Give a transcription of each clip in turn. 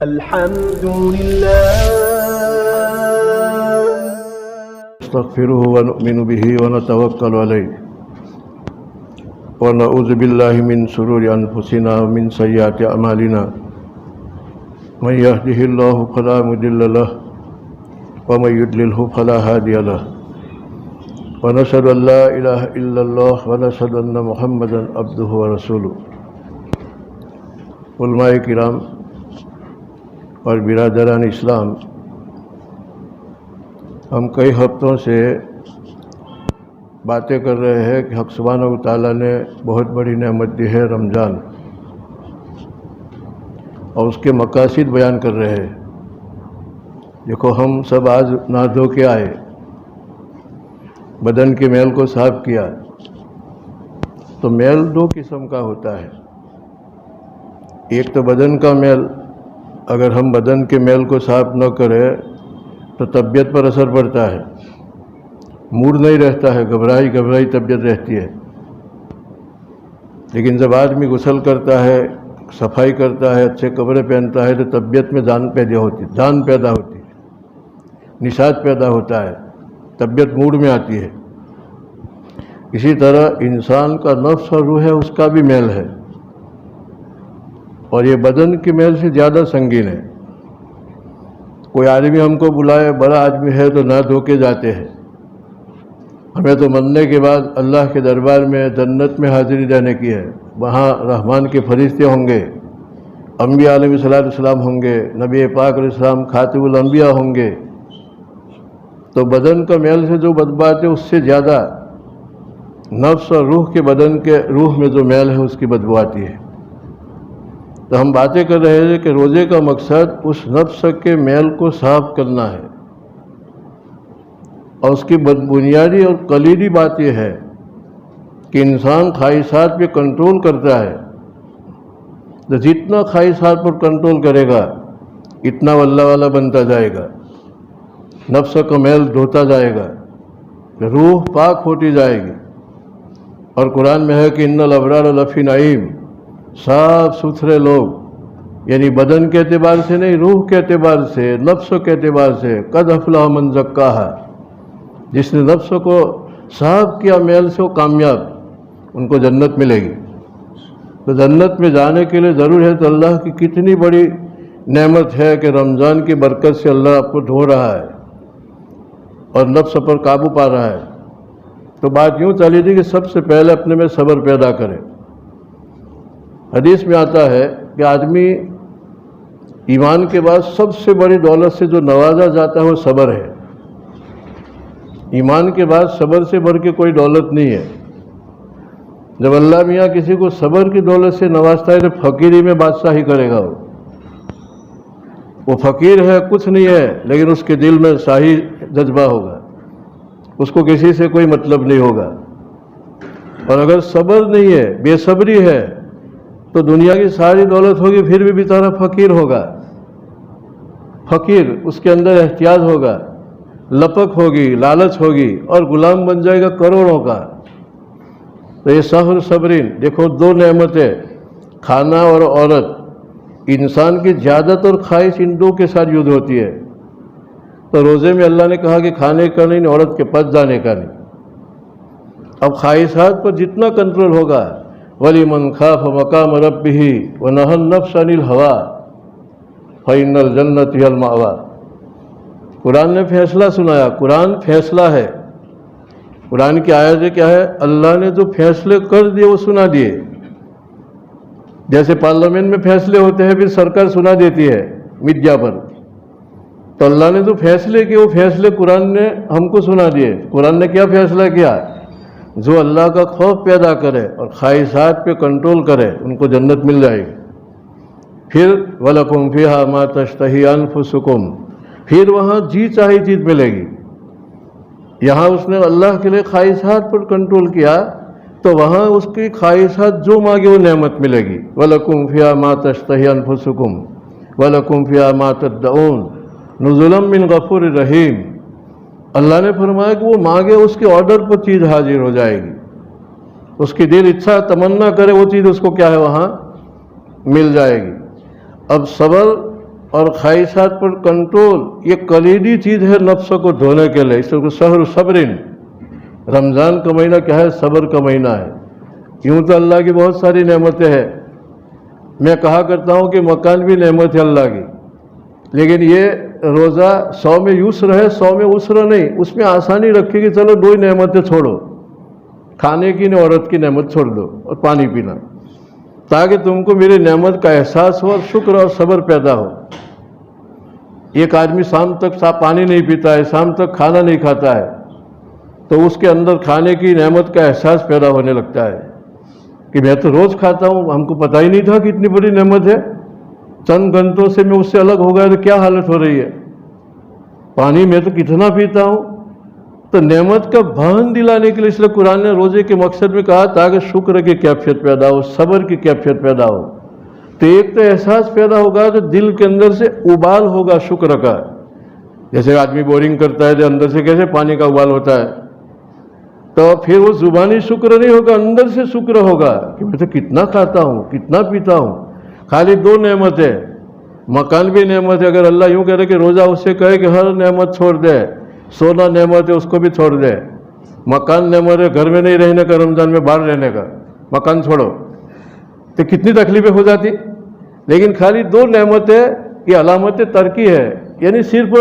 الحمد لله نستغفره ونؤمن به ونتوكل عليه ونعوذ بالله من شرور أنفسنا ومن سيئات أعمالنا من يهده الله فلا مضل له ومن يضلله فلا هادي له ونشهد أن لا إله إلا الله ونشهد أن محمدا عبده ورسوله. علماء کرام اور برادران اسلام، ہم کئی ہفتوں سے باتیں کر رہے ہیں کہ حق سبحانہ و تعالیٰ نے بہت بڑی نعمت دی ہے رمضان، اور اس کے مقاصد بیان کر رہے ہیں. دیکھو، ہم سب آج نہا دھو کے آئے، بدن کے میل کو صاف کیا. تو میل دو قسم کا ہوتا ہے. ایک تو بدن کا میل، اگر ہم بدن کے میل کو صاف نہ کریں تو طبیعت پر اثر پڑتا ہے، موڈ نہیں رہتا ہے، گھبرائی طبیعت رہتی ہے. لیکن جب آدمی غسل کرتا ہے، صفائی کرتا ہے، اچھے کپڑے پہنتا ہے، تو طبیعت میں جان پیدا ہوتی ہے، نشاط پیدا ہوتا ہے، طبیعت موڈ میں آتی ہے. اسی طرح انسان کا نفس اور روح ہے، اس کا بھی میل ہے، اور یہ بدن کے میل سے زیادہ سنگین ہے. کوئی آدمی ہم کو بلائے، بڑا آدمی ہے، تو نہ دھو کے جاتے ہیں. ہمیں تو مرنے کے بعد اللہ کے دربار میں جنت میں حاضری دینے کی ہے. وہاں رحمان کے فرشتے ہوں گے، انبیاء علیہ السلام ہوں گے، نبی پاک علیہ السلام خاتم الانبیاء ہوں گے. تو بدن کا میل سے جو بدبو آتی ہے، اس سے زیادہ نفس اور روح میں جو میل ہے، اس کی بدبو آتی ہے. تو ہم باتیں کر رہے ہیں کہ روزے کا مقصد اس نفس کے میل کو صاف کرنا ہے، اور اس کی بنیادی اور کلیدی بات یہ ہے کہ انسان خواہشات پہ کنٹرول کرتا ہے. تو جتنا خواہشات پر کنٹرول کرے گا، اتنا وہ اللہ والا بنتا جائے گا، نفس کا میل دھوتا جائے گا، روح پاک ہوتی جائے گی. اور قرآن میں ہے کہ ان الابرار لفی نعیم، صاف ستھرے لوگ، یعنی بدن کے اعتبار سے نہیں، روح کے اعتبار سے، نفس کے اعتبار سے. قد افلح من زکاہا، جس نے نفس کو صاف کیا میل سے، وہ کامیاب، ان کو جنت ملے گی. تو جنت میں جانے کے لیے ضرور ہے. تو اللہ کی کتنی بڑی نعمت ہے کہ رمضان کی برکت سے اللہ آپ کو دھو رہا ہے اور نفس پر قابو پا رہا ہے. تو بات یوں چلی تھی کہ سب سے پہلے اپنے میں صبر پیدا کرے. حدیث میں آتا ہے کہ آدمی ایمان کے بعد سب سے بڑی دولت سے جو نوازا جاتا ہے وہ صبر ہے. ایمان کے بعد صبر سے بڑھ کے کوئی دولت نہیں ہے. جب اللہ میاں کسی کو صبر کی دولت سے نوازتا ہے تو فقیری میں بادشاہی کرے گا. وہ فقیر ہے، کچھ نہیں ہے، لیکن اس کے دل میں شاہی جذبہ ہوگا، اس کو کسی سے کوئی مطلب نہیں ہوگا. اور اگر صبر نہیں ہے، بے صبری ہے، تو دنیا کی ساری دولت ہوگی، پھر بھی بیچارہ فقیر ہوگا. فقیر، اس کے اندر احتیاط ہوگا، لپک ہوگی، لالچ ہوگی، اور غلام بن جائے گا کروڑوں کا. تو یہ سحر صبرین، دیکھو دو نعمتیں، کھانا اور عورت. انسان کی زیادہ تر خواہش ان دو کے ساتھ یوز ہوتی ہے. تو روزے میں اللہ نے کہا کہ کھانے کا نہیں، عورت کے پاس جانے کا نہیں. اب خواہشات پر جتنا کنٹرول ہوگا، وَلِمَنْ خَافَ مَقَامَ رَبِّهِ وَنَهَى النَّفْسَ عَنِ الْهَوَىٰ فَإِنَّ الْجَنَّةَ هِيَ الْمَأْوَىٰ. قرآن نے فیصلہ سنایا. قرآن فیصلہ ہے. قرآن کی آیت کیا ہے؟ اللہ نے جو فیصلے کر دیے وہ سنا دیے. جیسے پارلیمنٹ میں فیصلے ہوتے ہیں، پھر سرکار سنا دیتی ہے میڈیا پر. تو اللہ نے جو فیصلے کیے، وہ فیصلے قرآن نے ہم کو سنا دیے. قرآن نے کیا فیصلہ کیا؟ جو اللہ کا خوف پیدا کرے اور خواہشات پہ کنٹرول کرے، ان کو جنت مل جائے گی. پھر وَلَكُمْ فِيهَا مَا تَشْتَهِي أَنفُسُكُمْ، پھر وہاں جی چاہی چیز ملے گی. یہاں اس نے اللہ کے لیے خواہشات پر کنٹرول کیا، تو وہاں اس کی خواہشات جو مانگے وہ نعمت ملے گی. وَلَكُمْ فِيهَا مَا تَشْتَهِي أَنفُسُكُمْ وَلَكُمْ فِيهَا مَا تَدَّعُونَ نُزُلًا مِّن غَفُورٍ رَحِيمٍ. اللہ نے فرمایا کہ وہ مانگے، اس کے آرڈر پر چیز حاضر ہو جائے گی. اس کی دل اچھا تمنا کرے، وہ چیز اس کو کیا ہے، وہاں مل جائے گی. اب صبر اور خواہشات پر کنٹرول یہ کلیدی چیز ہے نفس کو دھونے کے لیے. اس کو شہر صبرن، رمضان کا مہینہ کیا ہے؟ صبر کا مہینہ ہے. یوں تو اللہ کی بہت ساری نعمتیں ہیں. میں کہا کرتا ہوں کہ مکان بھی نعمت ہے اللہ کی، لیکن یہ روزہ 100 میں یسر ہے، 100 میں عسر نہیں. اس میں آسانی رکھے کہ چلو 2 نعمتیں چھوڑو، کھانے کی نہیں، عورت کی نعمت چھوڑ دو اور پانی پینا، تاکہ تم کو میری نعمت کا احساس ہو اور شکر اور صبر پیدا ہو. ایک آدمی شام تک پانی نہیں پیتا ہے، شام تک کھانا نہیں کھاتا ہے، تو اس کے اندر کھانے کی نعمت کا احساس پیدا ہونے لگتا ہے کہ میں تو روز کھاتا ہوں، ہم کو پتہ ہی نہیں تھا کہ اتنی بڑی نعمت ہے. چند گھنٹوں سے میں اس سے الگ ہو گیا تو کیا حالت ہو رہی ہے. پانی میں تو کتنا پیتا ہوں. تو نعمت کا بھان دلانے کے لیے اس لیے قرآن نے روزے کے مقصد میں کہا تاکہ شکر کی کیفیت پیدا ہو، صبر کی کیفیت پیدا ہو. تو ایک تو احساس پیدا ہوگا تو دل کے اندر سے ابال ہوگا شکر کا. جیسے آدمی بورنگ کرتا ہے تو اندر سے کیسے پانی کا ابال ہوتا ہے، تو پھر وہ زبانی شکر نہیں ہوگا، اندر سے شکر ہوگا کہ میں تو کتنا کھاتا ہوں، کتنا پیتا ہوں. خالی 2 نعمتیں، مکان بھی نعمت ہے. اگر اللہ یوں کہہ رہے کہ روزہ اس سے کہے کہ ہر نعمت چھوڑ دے، سونا نعمت ہے اس کو بھی چھوڑ دے، مکان نعمت ہے گھر میں نہیں رہنے کا، رمضان میں باہر رہنے کا، مکان چھوڑو، تو کتنی تکلیفیں ہو جاتی. لیکن خالی 2 نعمتیں یہ علامت ترکی ہے، یعنی صرف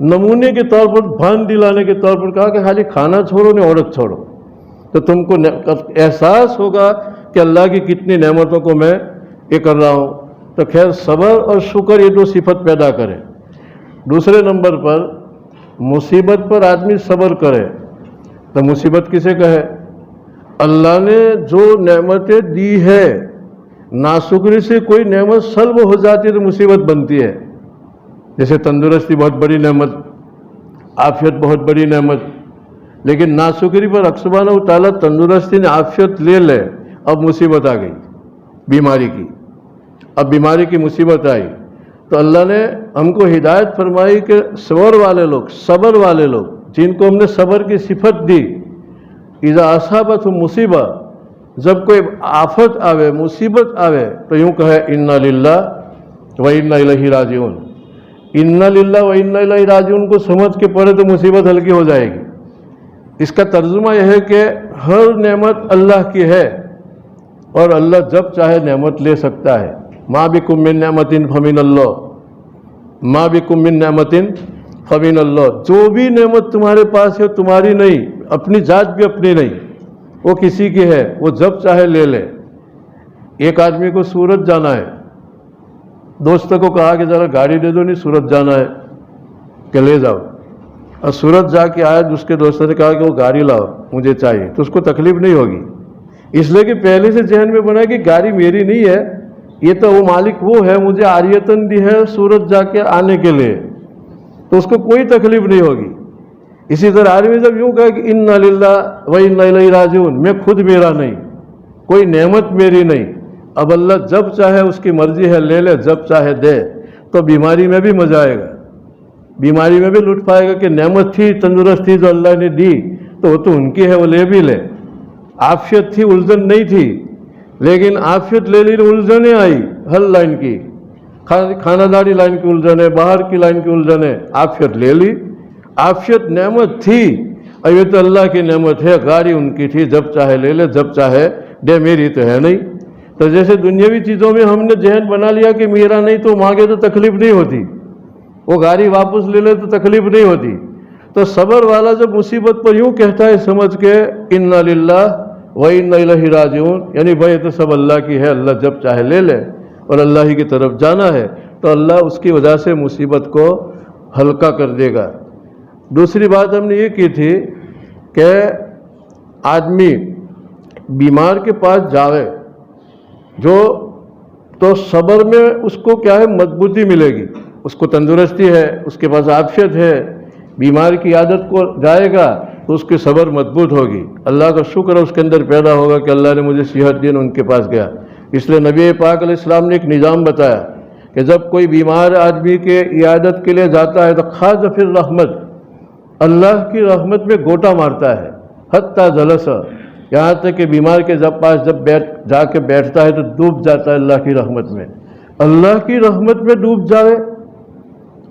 نمونے کے طور پر، بھان دلانے کے طور پر کہا کہ خالی کھانا چھوڑو نہیں عورت چھوڑو. تو تم کو احساس ہوگا کہ اللہ کی کتنی نعمتوں کو میں یہ کر رہا ہوں. تو خیر صبر اور شکر یہ 2 صفت پیدا کرے. دوسرے نمبر پر مصیبت پر آدمی صبر کرے. تو مصیبت کسے کہے؟ اللہ نے جو نعمتیں دی ہے، ناشکری سے کوئی نعمت سلب ہو جاتی ہے تو مصیبت بنتی ہے. جیسے تندرستی بہت بڑی نعمت، عافیت بہت بڑی نعمت، لیکن ناشکری پر حق سبحانہ و تعالیٰ تندرستی نے عافیت لے لے، اب مصیبت آ گئی بیماری کی. اب بیماری کی مصیبت آئی تو اللہ نے ہم کو ہدایت فرمائی کہ صبر والے لوگ جن کو ہم نے صبر کی صفت دی، اذا اصابتہم مصیبہ، جب کوئی آفت آوے، مصیبت آوے تو یوں کہے انا للہ و انا الیہ راجعون. انا للہ و انا الیہ راجعون کو سمجھ کے پڑھے تو مصیبت ہلکی ہو جائے گی. اس کا ترجمہ یہ ہے کہ ہر نعمت اللہ کی ہے اور اللہ جب چاہے نعمت لے سکتا ہے. ما بکم من نعمت فمن اللہ، ما بکم من نعمت فمن اللہ. جو بھی نعمت تمہارے پاس ہے تمہاری نہیں، اپنی ذات بھی اپنی نہیں، وہ کسی کی ہے، وہ جب چاہے لے لے. ایک آدمی کو سورت جانا ہے، دوستوں کو کہا کہ ذرا گاڑی دے دو، نہیں سورت جانا ہے کہ لے جاؤ. اور سورت جا کے آیا، اس کے دوستوں نے کہا کہ وہ گاڑی لاؤ مجھے چاہیے، تو اس کو تکلیف نہیں ہوگی، اس لیے کہ پہلے سے ذہن میں بنا کہ گاڑی میری نہیں ہے، یہ تو وہ مالک وہ ہے، مجھے عاریتاً دی ہے سورت جا کے آنے کے لیے، تو اس کو کوئی تکلیف نہیں ہوگی. اسی طرح آدمی جب یوں کہا کہ انا للہ و انا الیہ راجعون، میں خود میرا نہیں، کوئی نعمت میری نہیں، اب اللہ جب چاہے اس کی مرضی ہے لے لے، جب چاہے دے، تو بیماری میں بھی مزہ آئے گا، بیماری میں بھی لٹ پائے گا کہ نعمت تھی، تندرستی جو اللہ نے دی تو وہ تو ان کی ہے، وہ لے بھی لے. عافیت تھی، الجھن نہیں تھی، لیکن عافیت لے لی، الجھنیں آئی ہر لائن کی، کھانا داری لائن کی الجھن ہے، باہر کی لائن کی الجھن ہے، عافیت لے لی. عافیت نعمت تھی، اور یہ تو اللہ کی نعمت ہے، گاڑی ان کی تھی، جب چاہے لے لے، جب چاہے دے، میری تو ہے نہیں. تو جیسے دنیاوی چیزوں میں ہم نے ذہن بنا لیا کہ میرا نہیں تو مانگے تو تکلیف نہیں ہوتی، وہ گاڑی واپس لے لے تو تکلیف نہیں ہوتی. تو صبر والا جب مصیبت پر یوں کہتا ہے سمجھ کے انا للہ و انا الیہ راجعون، یعنی بھائی تو سب اللہ کی ہے، اللہ جب چاہے لے لے اور اللہ ہی کی طرف جانا ہے، تو اللہ اس کی وجہ سے مصیبت کو ہلکا کر دے گا. دوسری بات ہم نے یہ کی تھی کہ آدمی بیمار کے پاس جاوے جو، تو صبر میں اس کو کیا ہے، مضبوطی ملے گی، اس کو تندرستی ہے، اس کے پاس عافیت ہے. بیمار کی عادت کو جائے گا تو اس کی صبر مضبوط ہوگی، اللہ کا شکر اس کے اندر پیدا ہوگا کہ اللہ نے مجھے صحت دی، ان کے پاس گیا. اس لیے نبی پاک علیہ السلام نے ایک نظام بتایا کہ جب کوئی بیمار آدمی کے عیادت کے لیے جاتا ہے تو خاص فی الرحمت، اللہ کی رحمت میں گوٹا مارتا ہے، حتی جلس، یہاں تک کہ بیمار کے پاس جب جا کے بیٹھتا ہے تو ڈوب جاتا ہے اللہ کی رحمت میں. اللہ کی رحمت میں ڈوب جاوے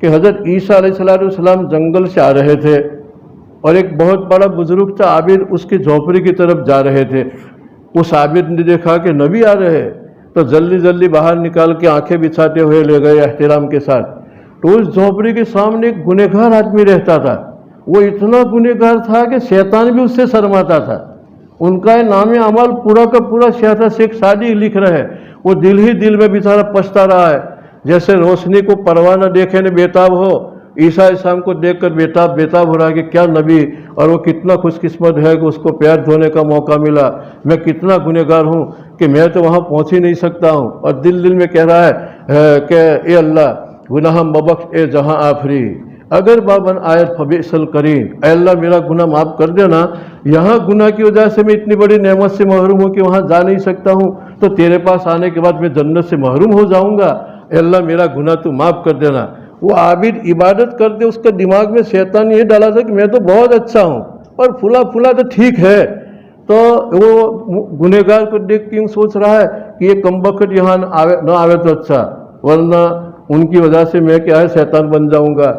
کہ حضرت عیسیٰ علیہ السلام جنگل سے آ رہے تھے اور ایک بہت بڑا بزرگ تھا عابد اس کی جھونپڑی کی طرف جا رہے تھے. اس عابد نے دیکھا کہ نبی آ رہے ہیں تو جلدی جلدی باہر نکال کے آنکھیں بچھاتے ہوئے لے گئے احترام کے ساتھ. تو اس جھونپڑی کے سامنے ایک گنہگار آدمی رہتا تھا. وہ اتنا گنہگار تھا کہ شیطان بھی اس سے شرماتا تھا. ان کا نام عمل پورا کا پورا شیخ سعدی لکھ رہے ہیں. وہ دل ہی دل میں بیچارہ پچھتا رہا ہے. جیسے روشنی کو پروانہ دیکھے نے بےتاب ہو، عیسیٰ علیہ السلام کو دیکھ کر بےتاب ہو رہا ہے کہ کیا نبی، اور وہ کتنا خوش قسمت ہے کہ اس کو پیر دھونے کا موقع ملا. میں کتنا گنہگار ہوں کہ میں تو وہاں پہنچ ہی نہیں سکتا ہوں. اور دل میں کہہ رہا ہے کہ اے اللہ گناہ مبخش اے جہاں آفری، اگر بابن آیت فبئس القرین، اے اللہ میرا گناہ معاف کر دینا. یہاں گناہ کی وجہ سے میں اتنی بڑی نعمت سے محروم ہوں کہ وہاں جا نہیں سکتا ہوں، تو تیرے پاس آنے کے بعد میں جنت سے محروم ہو جاؤں گا. اے اللہ میرا گناہ تو معاف کر دینا. وہ عابد عبادت کرتے اس کے دماغ میں شیطان یہ ڈالا تھا کہ میں تو بہت اچھا ہوں اور پھلا تو ٹھیک ہے. تو وہ گنہگار کو دیکھ کے سوچ رہا ہے کہ یہ کمبخت یہاں نہ آوے تو اچھا، ورنہ ان کی وجہ سے میں کیا ہے شیطان بن جاؤں گا.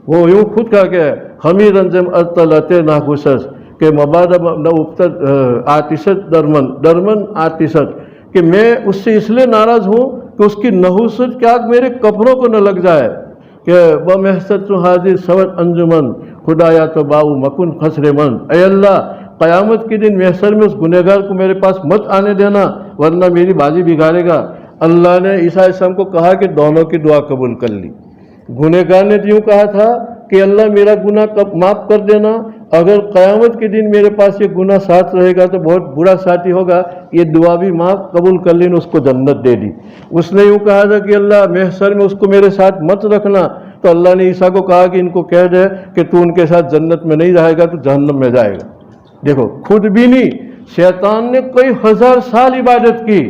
وہ یوں خود کہا کہ ہمیں رنجم ارتلتے نہ خوشش کہ مبادہ آتشت درمن آتشت، کہ میں اس سے اس لیے ناراض ہوں کہ اس کی نحوست کیا میرے کپڑوں کو نہ لگ جائے. کہ وہ محسد حاضر سوت انجمن خدایا تو باؤ مکن خسر من، اے اللہ قیامت کے دن محشر میں اس گنہگار کو میرے پاس مت آنے دینا ورنہ میری بازی بگاڑے گا. اللہ نے عیسیٰ علیہ السلام کو کہا کہ دونوں کی دعا قبول کر لی. گنہگار نے یوں کہا تھا کہ اللہ میرا گناہ معاف کر دینا، اگر قیامت کے دن میرے پاس یہ گناہ ساتھ رہے گا تو بہت برا ساتھی ہوگا. یہ دعا بھی معاف قبول کر لی نے اس کو جنت دے دی. اس نے یوں کہا تھا کہ اللہ محشر میں اس کو میرے ساتھ مت رکھنا، تو اللہ نے عیسیٰ کو کہا کہ ان کو کہہ دے کہ تو ان کے ساتھ جنت میں نہیں جائے گا تو جہنم میں جائے گا. دیکھو خود بھی نہیں، شیطان نے کئی ہزار سال عبادت کی،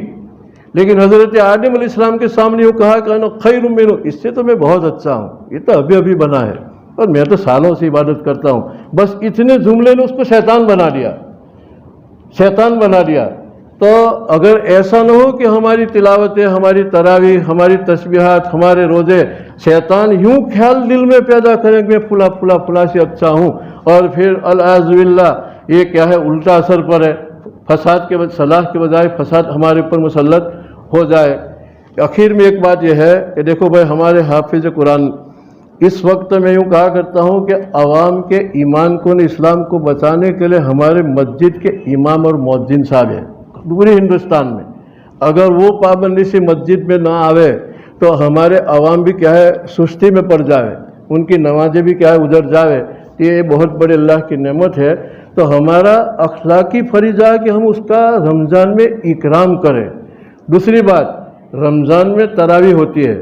لیکن حضرت آدم علیہ السلام کے سامنے وہ کہا کہ انا خیر منہ، اس سے تو میں بہت اچھا ہوں، یہ تو ابھی بنا ہے اور میں تو سالوں سے عبادت کرتا ہوں. بس اتنے جملے نے اس کو شیطان بنا دیا. تو اگر ایسا نہ ہو کہ ہماری تلاوتیں، ہماری تراویح، ہماری تسبیحات، ہمارے روزے شیطان یوں خیال دل میں پیدا کریں کہ میں فلا سے اچھا ہوں، اور پھر الاعوذ باللہ یہ کیا ہے الٹا اثر پر ہے، فساد کے صلاح کے بجائے فساد ہمارے اوپر مسلط ہو جائے. آخر میں ایک بات یہ ہے کہ دیکھو بھائی ہمارے حافظ قرآن، اس وقت میں یوں کہا کرتا ہوں کہ عوام کے ایمان کو، اسلام کو بچانے کے لیے ہمارے مسجد کے امام اور مؤذن صاحب ہیں پورے ہندوستان میں، اگر وہ پابندی سے مسجد میں نہ آوے تو ہمارے عوام بھی کیا ہے سستی میں پڑ جاوے، ان کی نمازیں بھی کیا ہے ادھر جاوے. یہ بہت بڑے اللہ کی نعمت ہے. تو ہمارا اخلاقی فریضہ ہے کہ ہم اس کا رمضان میں اکرام کریں. دوسری بات، رمضان میں تراویح ہوتی ہے،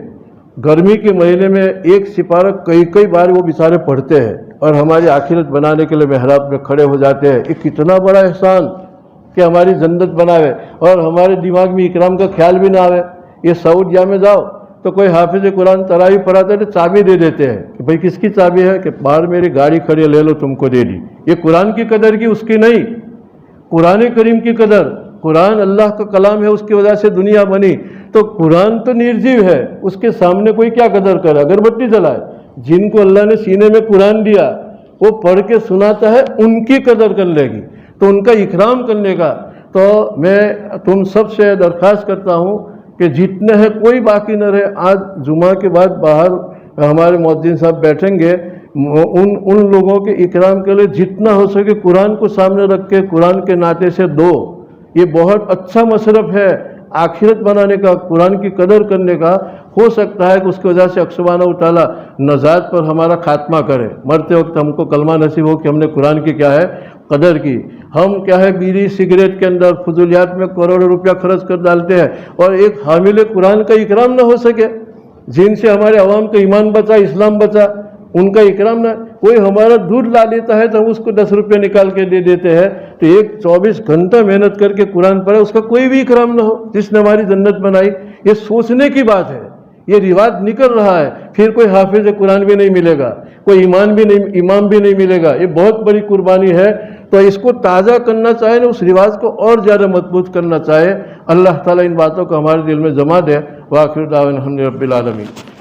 گرمی کے مہینے میں ایک سپارہ کئی بار وہ بیچارے پڑھتے ہیں اور ہماری آخرت بنانے کے لیے محراب میں کھڑے ہو جاتے ہیں. یہ کتنا بڑا احسان کہ ہماری جنت بناوے اور ہمارے دماغ میں اکرام کا خیال بھی نہ آوے. یہ سعودیہ میں جاؤ تو کوئی حافظ قرآن تراویح پڑھاتا ہے تو چابی دے دیتے ہیں کہ بھائی کس کی چابی ہے، کہ باہر میری گاڑی کھڑی ہے لے لو تم کو دے دی. یہ قرآن کی قدر کی، اس کی نہیں، قرآن کریم کی قدر. قرآن اللہ کا کلام ہے، اس کی وجہ سے دنیا بنی. تو قرآن تو نرجیو ہے، اس کے سامنے کوئی کیا قدر کرے، اگربتی جلائے. جن کو اللہ نے سینے میں قرآن دیا وہ پڑھ کے سناتا ہے، ان کی قدر کر لے گی، تو ان کا اکرام کرنے کا. تو میں تم سب سے درخواست کرتا ہوں کہ جتنے ہیں کوئی باقی نہ رہے. آج جمعہ کے بعد باہر ہمارے مؤذن صاحب بیٹھیں گے، ان لوگوں کے اکرام کے لیے جتنا ہو سکے قرآن کو سامنے رکھ کے قرآن کے ناطے سے دو. یہ بہت اچھا مصرف ہے آخرت بنانے کا، قرآن کی قدر کرنے کا. ہو سکتا ہے کہ اس کی وجہ سے سبحانہ تعالیٰ نجات پر ہمارا خاتمہ کرے، مرتے وقت ہم کو کلمہ نصیب ہو کہ ہم نے قرآن کی کیا ہے قدر کی. ہم کیا ہے بیڑی سگریٹ کے اندر فضولیات میں کروڑوں روپیہ خرچ کر ڈالتے ہیں اور ایک حامل قرآن کا اکرام نہ ہو سکے، جن سے ہمارے عوام کا ایمان بچا، اسلام بچا، ان کا اکرام نہ. کوئی ہمارا دودھ لا لیتا ہے تو ہم اس کو 10 روپے نکال کے دے دیتے ہیں. تو ایک 24 گھنٹہ محنت کر کے قرآن پڑھے، اس کا کوئی بھی اکرام نہ ہو جس نے ہماری جنت بنائی. یہ سوچنے کی بات ہے. یہ رواج نکل رہا ہے، پھر کوئی حافظ قرآن بھی نہیں ملے گا، کوئی امام بھی نہیں ملے گا. یہ بہت بڑی قربانی ہے. تو اس کو تازہ کرنا چاہے نا، اس رواج کو اور زیادہ مضبوط کرنا چاہے. اللہ تعالیٰ ان باتوں کو ہمارے دل میں جما دے. وآخر دعوانا الحمد للہ رب العالمین.